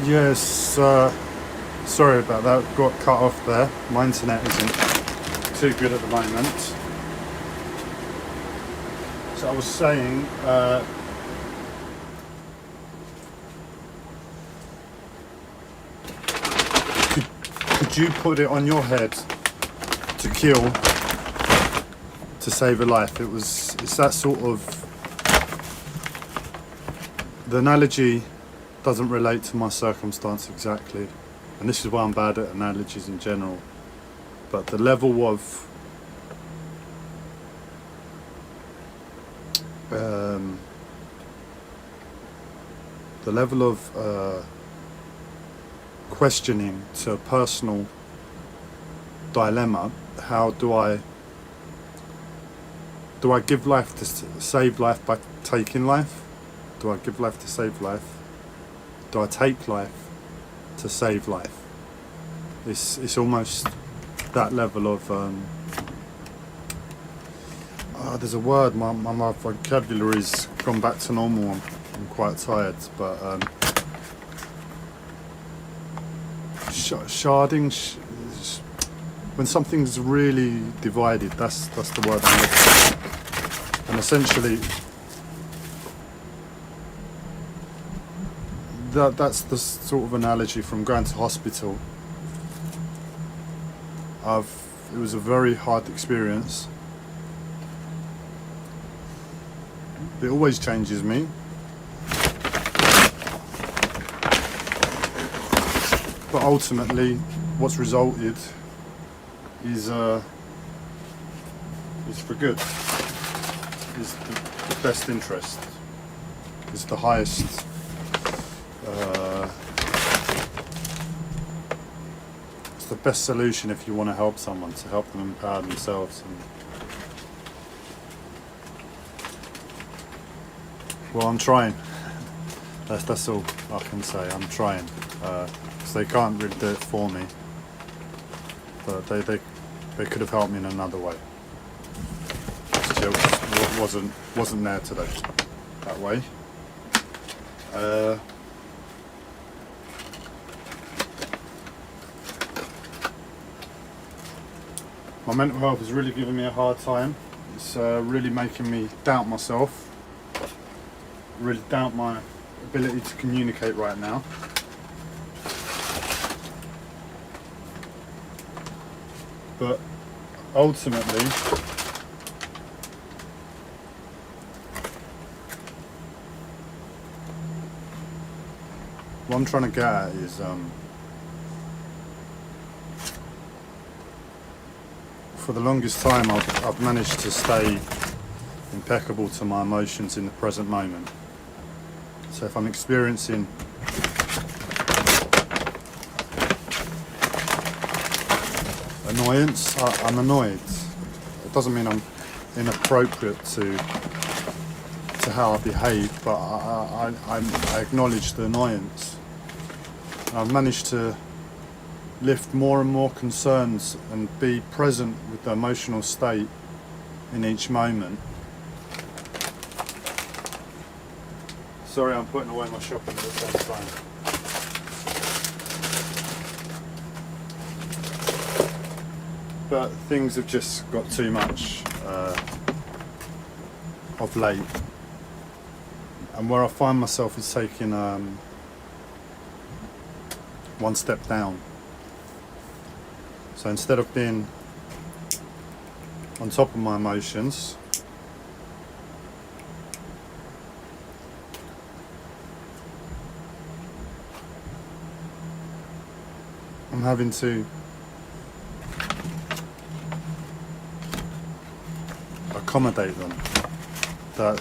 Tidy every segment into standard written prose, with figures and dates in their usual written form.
Yes, sorry about that. Got cut off there. My internet isn't too good at the moment. So I was saying, could you put it on your head to kill to save a life? It's that sort of, the analogy doesn't relate to my circumstance exactly, and this is why I'm bad at analogies in general, but the level of questioning to a personal dilemma. How do I give life to save life by taking life? Do I give life to save life? Do I take life to save life? It's almost that level of there's a word, my vocabulary's gone back to normal. I'm quite tired, but sharding, when something's really divided, that's the word I'm looking for. And essentially that's the sort of analogy from going to hospital. It was a very hard experience. It always changes me. But ultimately, what's resulted is for good. Is the best interest. Is the highest. It's the best solution if you want to help someone, to help them empower themselves. Well, I'm trying. That's all I can say. I'm trying. Because they can't really do it for me. But they could have helped me in another way. Still wasn't there today. That way. My mental health is really giving me a hard time. It's really making me doubt myself. Really doubt my ability to communicate right now. But ultimately, what I'm trying to get at is for the longest time I've managed to stay impeccable to my emotions in the present moment. So if I'm experiencing annoyance, I'm annoyed. It doesn't mean I'm inappropriate to how I behave, but I acknowledge the annoyance. I've managed to lift more and more concerns and be present with the emotional state in each moment. Sorry, I'm putting away my shopping at the same time. But things have just got too much of late. And where I find myself is taking one step down. So instead of being on top of my emotions, I'm having to accommodate them, that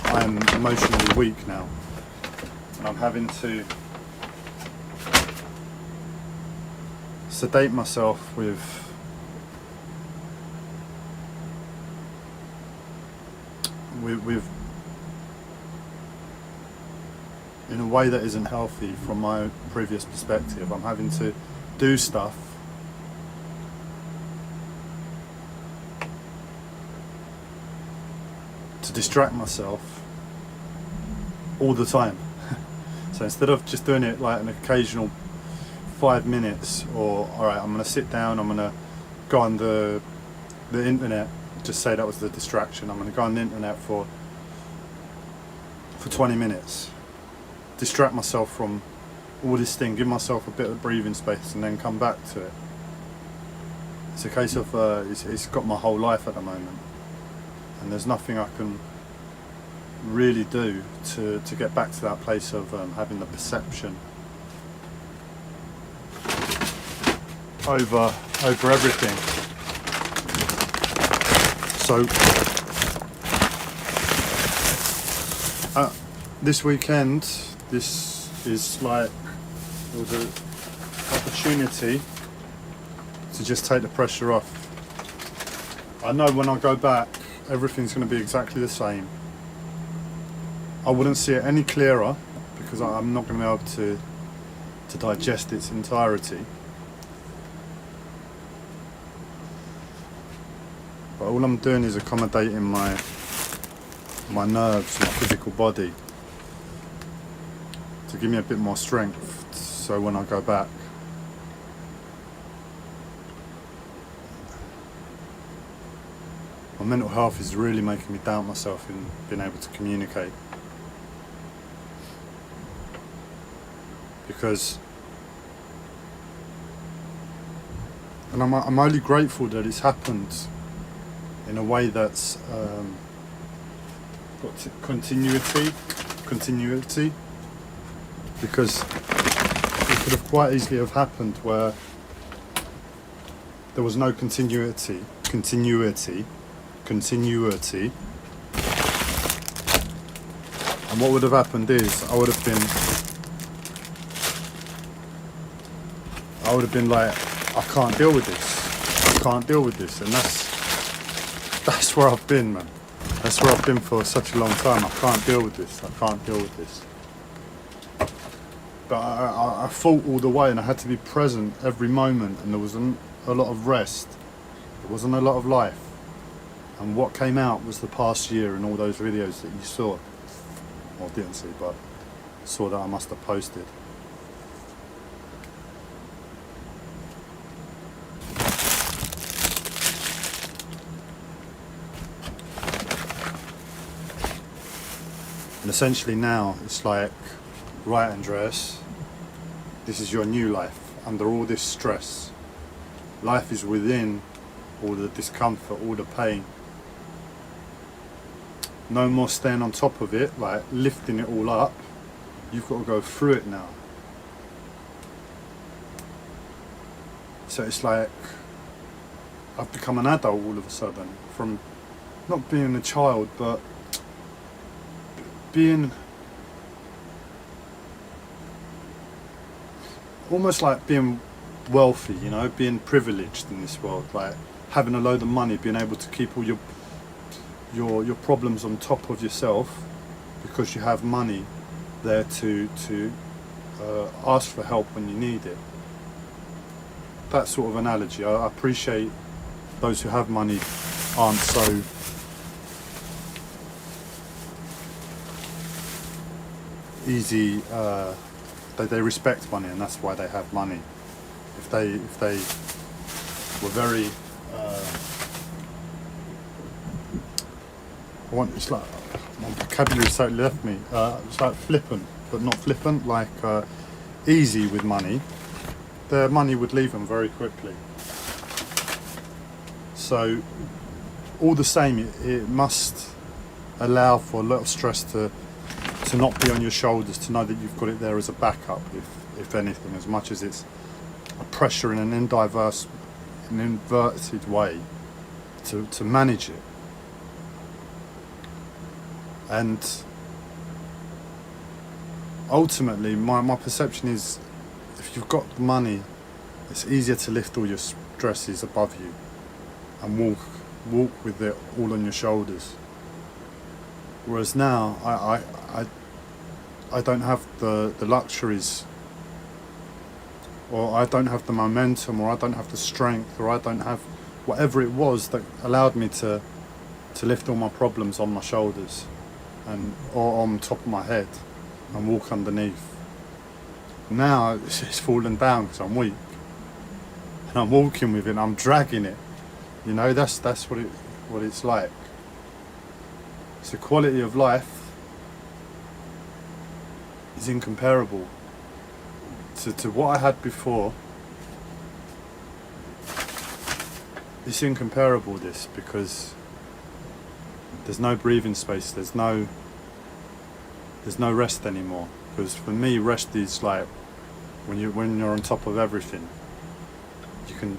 I'm emotionally weak now, and I'm having to sedate myself with in a way that isn't healthy from my previous perspective. I'm having to do stuff to distract myself all the time. So instead of just doing it like an occasional 5 minutes, or alright, I'm gonna sit down, I'm gonna go on the internet, just say that was the distraction, I'm gonna go on the internet for 20 minutes, distract myself from all this thing, give myself a bit of breathing space, and then come back to it. It's a case of it's got my whole life at the moment, and there's nothing I can really do to get back to that place of having the perception over everything. So this weekend, this is like, it was an opportunity to just take the pressure off. I know when I go back, everything's going to be exactly the same. I wouldn't see it any clearer because I'm not going to be able to digest its entirety. But all I'm doing is accommodating my nerves, my physical body, to give me a bit more strength, so when I go back, my mental health is really making me doubt myself in being able to communicate. Because, and I'm only grateful that it's happened in a way that's got continuity, because it could have quite easily have happened where there was no continuity, and what would have happened is I would have been like, I can't deal with this, and that's where I've been, man. That's where I've been for such a long time. I can't deal with this. But I fought all the way, and I had to be present every moment, and there wasn't a lot of rest. There wasn't a lot of life. And what came out was the past year and all those videos that you saw. Well, didn't see, but saw that I must have posted. And essentially now it's like, right, Andreas, this is your new life under all this stress. Life is within all the discomfort, all the pain. No more staying on top of it, like lifting it all up. You've got to go through it now. So it's like I've become an adult all of a sudden, from not being a child, but being almost like being wealthy, you know, being privileged in this world, like having a load of money, being able to keep all your problems on top of yourself because you have money there to ask for help when you need it. That sort of analogy. I appreciate those who have money aren't so easy, they respect money, and that's why they have money. If they were very it's like my vocabulary totally left me. It's like flippant, but not flippant, like easy with money, their money would leave them very quickly. So all the same, it must allow for a lot of stress to not be on your shoulders, to know that you've got it there as a backup, if anything, as much as it's a pressure in an inverted way to manage it. And ultimately, my perception is, if you've got the money, it's easier to lift all your stresses above you and walk with it all on your shoulders. Whereas now, I don't have the luxuries, or I don't have the momentum, or I don't have the strength, or I don't have whatever it was that allowed me to lift all my problems on my shoulders or on top of my head and walk underneath. Now it's fallen down because I'm weak, and I'm walking with it and I'm dragging it. You know, that's what it's like. It's the quality of life is incomparable to what I had before. It's incomparable, this, because there's no breathing space, there's no rest anymore. Because for me, rest is like when you're on top of everything. You can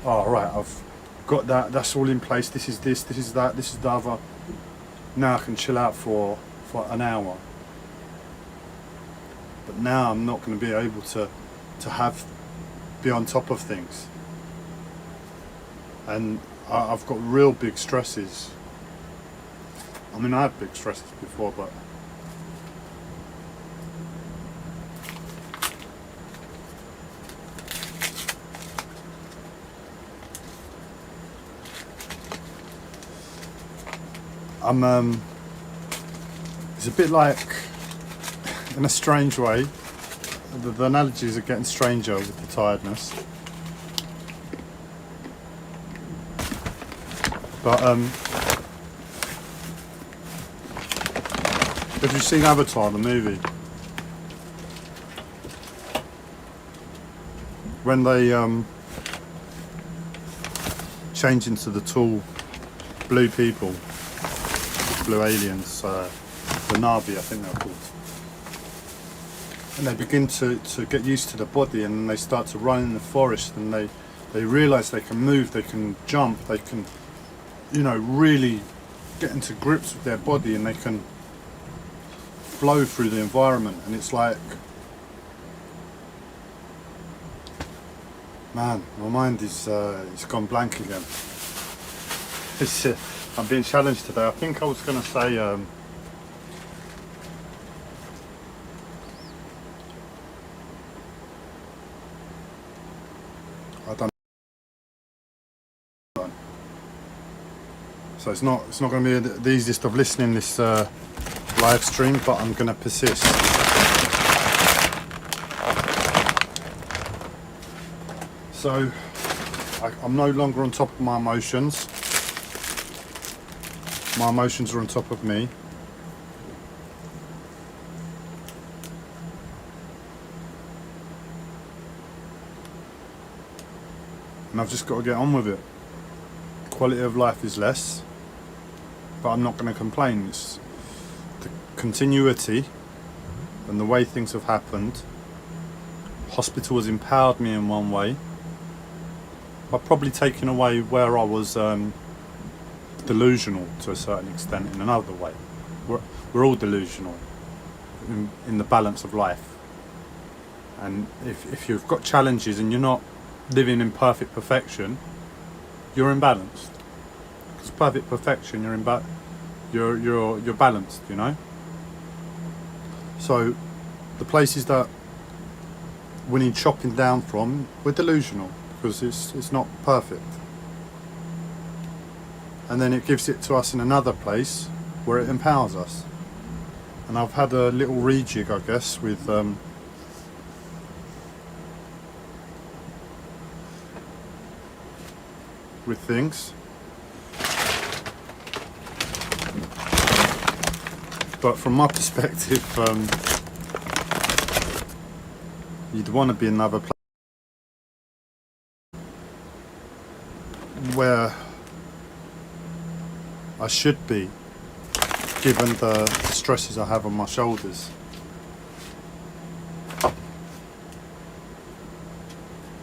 oh right, I've got that's all in place, this is that, this is the other. Now I can chill out for an hour. But now I'm not going to be able to be on top of things. And I've got real big stresses. I mean, I had big stresses before, but it's a bit like, in a strange way, the analogies are getting stranger with the tiredness. But have you seen Avatar, the movie? When they change into the tall blue people, blue aliens, the Navi, I think they're called, and they begin to get used to the body, and they start to run in the forest, and they realise they can move, they can jump, they can, you know, really get into grips with their body, and they can flow through the environment. And it's like, man, my mind is it's gone blank again. It's, I'm being challenged today. I think I was going to say I don't know. So it's not going to be the easiest of listening, this live stream, but I'm going to persist. So I'm no longer on top of my emotions. My emotions are on top of me. And I've just got to get on with it. Quality of life is less, but I'm not going to complain. It's the continuity and the way things have happened. Hospital has empowered me in one way, but probably taken away where I was delusional to a certain extent in another way. We're all delusional in the balance of life. And if you've got challenges and you're not living in perfect perfection, you're imbalanced. Because perfect perfection, you're balanced, you know. So the places that we need chopping down from, we're delusional because it's not perfect. And then it gives it to us in another place where it empowers us. And I've had a little rejig, I guess, with things. But from my perspective, you'd want to be in another place where I should be, given the stresses I have on my shoulders.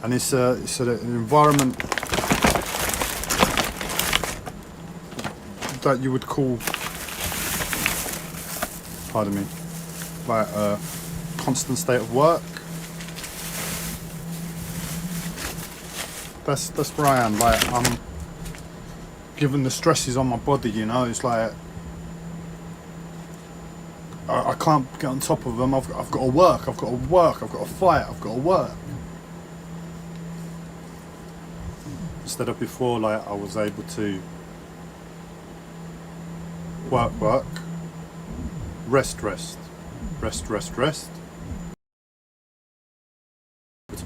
And it's an environment that you would call, pardon me, like a constant state of work. That's where I am. Like, I'm given the stresses on my body, you know, it's like I can't get on top of them. I've got to work, I've got to fight, I've got to work. Instead of before, like, I was able to work, rest,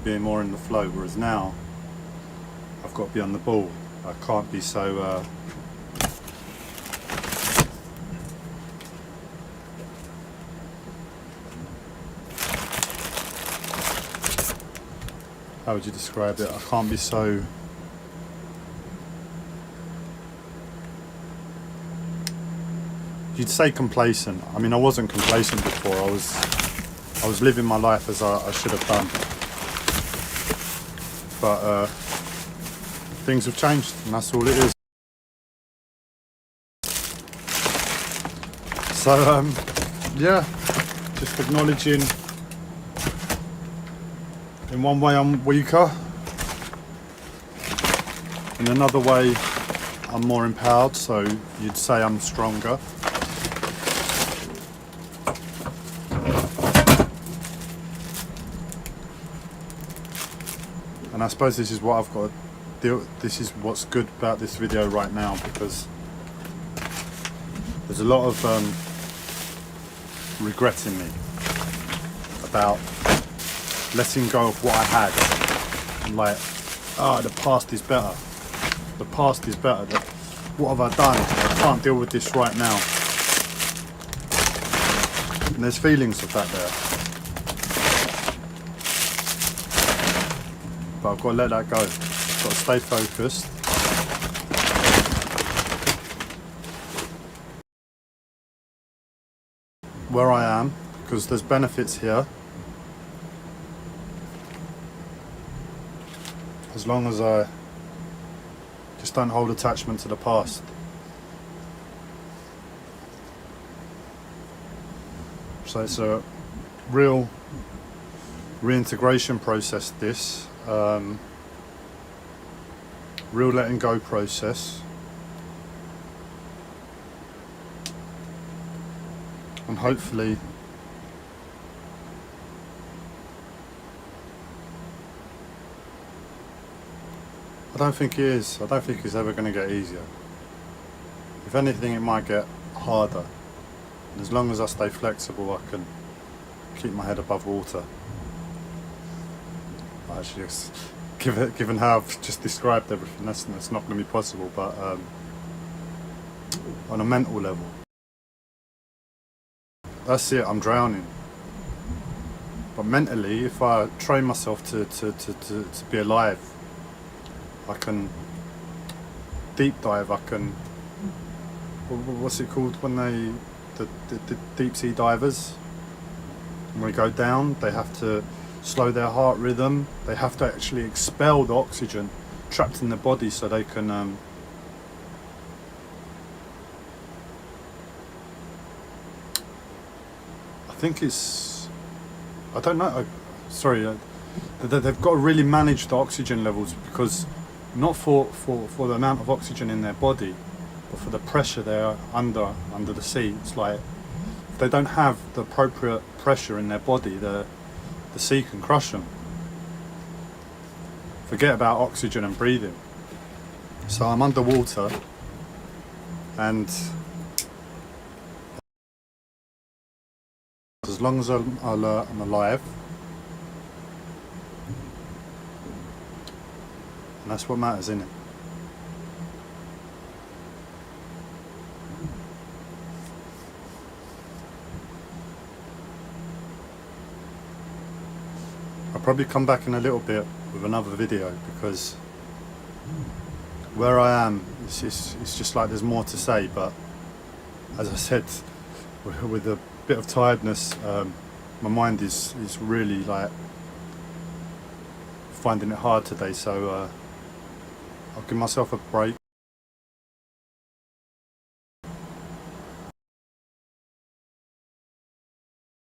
being more in the flow, whereas now I've got to be on the ball. I can't be so how would you describe it? I can't be so you'd say complacent. I mean, I wasn't complacent before. I was living my life as I should have done. But things have changed, and that's all it is. So yeah, just acknowledging in one way I'm weaker, in another way I'm more empowered, so you'd say I'm stronger. And I suppose this is what I've got to deal. This is what's good about this video right now, because there's a lot of regret in me about letting go of what I had. I'm like, the past is better. The past is better. What have I done? I can't deal with this right now. And there's feelings of that there. But I've got to let that go. I've got to stay focused. Where I am, because there's benefits here. As long as I just don't hold attachment to the past. So it's a real reintegration process, this. Real letting go process. And hopefully I don't think it is. I don't think it's ever going to get easier. If anything, it might get harder. And as long as I stay flexible, I can keep my head above water. Actually, given how I've just described everything, that's not going to be possible. But on a mental level, that's it. I'm drowning. But mentally, if I train myself to be alive, I can deep dive. I can. What's it called when the deep sea divers? When they go down, they have to slow their heart rhythm. They have to actually expel the oxygen trapped in the body, so they can. I think it's. I don't know. Sorry. They've got to really manage the oxygen levels, because. Not for the amount of oxygen in their body, but for the pressure they're under the sea. It's like if they don't have the appropriate pressure in their body, the sea can crush them. Forget about oxygen and breathing. So I'm underwater, and as long as I'm alive, and that's what matters, isn't it? I'll probably come back in a little bit with another video, because where I am, it's just like there's more to say. But as I said, with a bit of tiredness, my mind is really like finding it hard today. So I'll give myself a break.